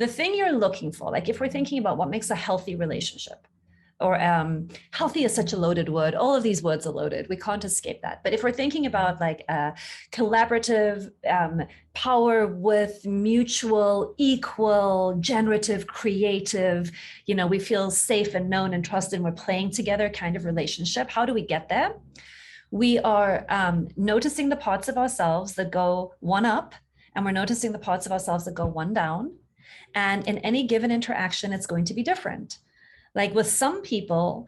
the thing you're looking for, like if we're thinking about what makes a healthy relationship, or healthy is such a loaded word. All of these words are loaded. We can't escape that. But if we're thinking about like collaborative power with mutual, equal, generative, creative, we feel safe and known and trusted and we're playing together kind of relationship, how do we get there? We are noticing the parts of ourselves that go one up, and we're noticing the parts of ourselves that go one down. And in any given interaction, it's going to be different. Like with some people,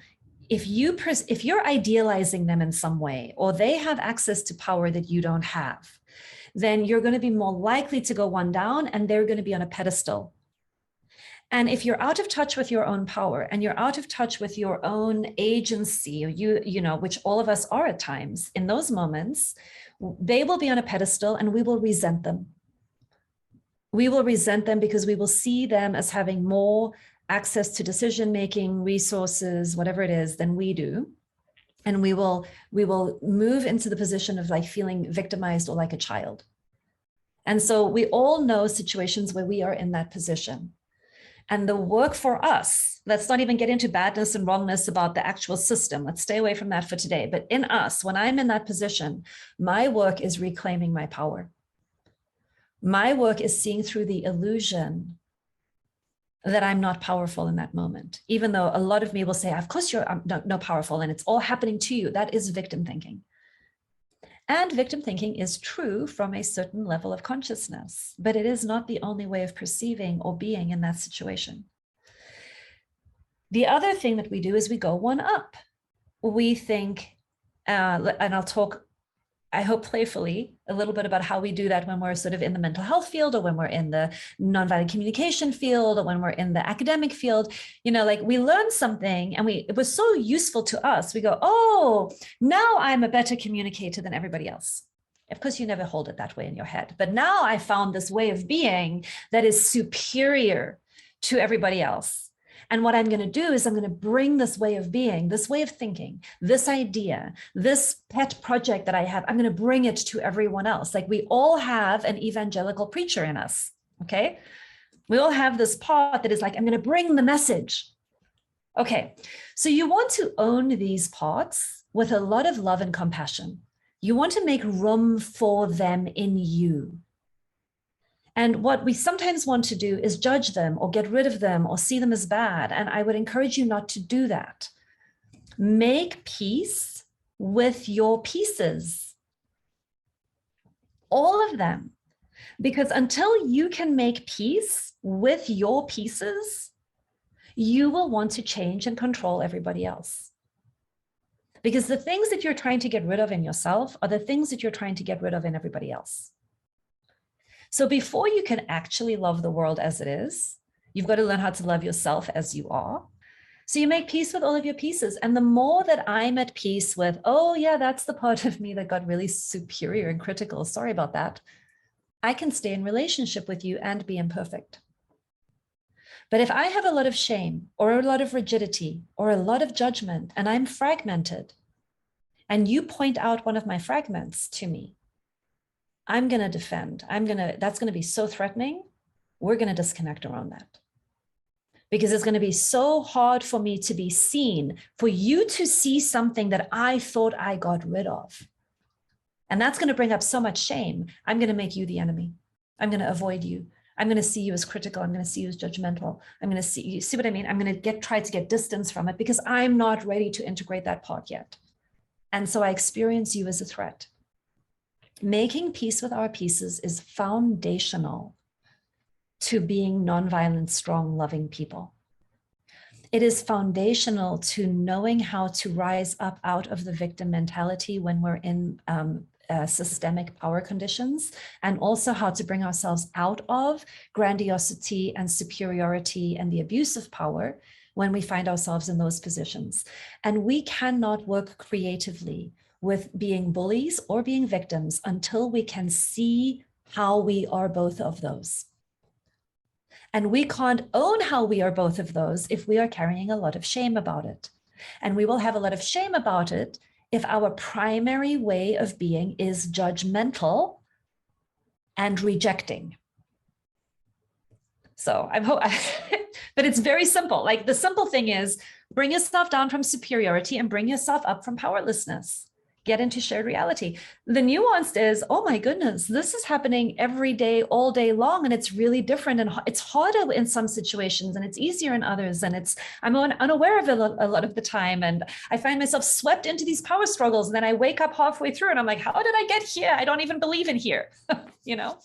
if you're idealizing them in some way, or they have access to power that you don't have, then you're going to be more likely to go one down and they're going to be on a pedestal. And if you're out of touch with your own power and you're out of touch with your own agency, which all of us are at times, in those moments, they will be on a pedestal and we will resent them. We will resent them because we will see them as having more access to decision-making, resources, whatever it is, than we do. And we will move into the position of like feeling victimized or like a child. And so we all know situations where we are in that position. And the work for us, let's not even get into badness and wrongness about the actual system. Let's stay away from that for today. But in us, when I'm in that position, my work is reclaiming my power. My work is seeing through the illusion that I'm not powerful in that moment, even though a lot of me will say, of course you're no powerful and it's all happening to you. That is victim thinking. And victim thinking is true from a certain level of consciousness, but it is not the only way of perceiving or being in that situation. The other thing that we do is we go one up. We think, and I'll talk, I hope playfully, a little bit about how we do that when we're sort of in the mental health field, or when we're in the nonviolent communication field, or when we're in the academic field. Like we learn something and it was so useful to us. We go, oh, now I'm a better communicator than everybody else. Of course, you never hold it that way in your head. But now I found this way of being that is superior to everybody else. And what I'm going to do is I'm going to bring this way of being, this way of thinking, this idea, this pet project that I have, I'm going to bring it to everyone else. Like we all have an evangelical preacher in us, okay? We all have this part that is like, I'm going to bring the message. Okay, so you want to own these parts with a lot of love and compassion. You want to make room for them in you. And what we sometimes want to do is judge them or get rid of them or see them as bad. And I would encourage you not to do that. Make peace with your pieces, all of them. Because until you can make peace with your pieces, you will want to change and control everybody else. Because the things that you're trying to get rid of in yourself are the things that you're trying to get rid of in everybody else. So before you can actually love the world as it is, you've got to learn how to love yourself as you are. So you make peace with all of your pieces. And the more that I'm at peace with, oh yeah, that's the part of me that got really superior and critical, sorry about that, I can stay in relationship with you and be imperfect. But if I have a lot of shame or a lot of rigidity or a lot of judgment and I'm fragmented, and you point out one of my fragments to me, I'm going to defend. That's going to be so threatening. We're going to disconnect around that. Because it's going to be so hard for me to be seen, for you to see something that I thought I got rid of. And that's going to bring up so much shame. I'm going to make you the enemy. I'm going to avoid you. I'm going to see you as critical. I'm going to see you as judgmental. I'm going to see you. See what I mean? I'm going to try to get distance from it because I'm not ready to integrate that part yet. And so I experience you as a threat. Making peace with our pieces is foundational to being nonviolent, strong, loving people. It is foundational to knowing how to rise up out of the victim mentality when we're in systemic power conditions, and also how to bring ourselves out of grandiosity and superiority and the abuse of power when we find ourselves in those positions. And we cannot work creatively with being bullies or being victims until we can see how we are both of those. And we can't own how we are both of those if we are carrying a lot of shame about it. And we will have a lot of shame about it if our primary way of being is judgmental and rejecting. So I'm hope, but it's very simple. Like the simple thing is bring yourself down from superiority and bring yourself up from powerlessness. Get into shared reality. The nuanced is, oh my goodness, this is happening every day, all day long, and it's really different, and it's harder in some situations, and it's easier in others, and I'm unaware of it a lot of the time, and I find myself swept into these power struggles, and then I wake up halfway through, and I'm like, how did I get here? I don't even believe in here, you know?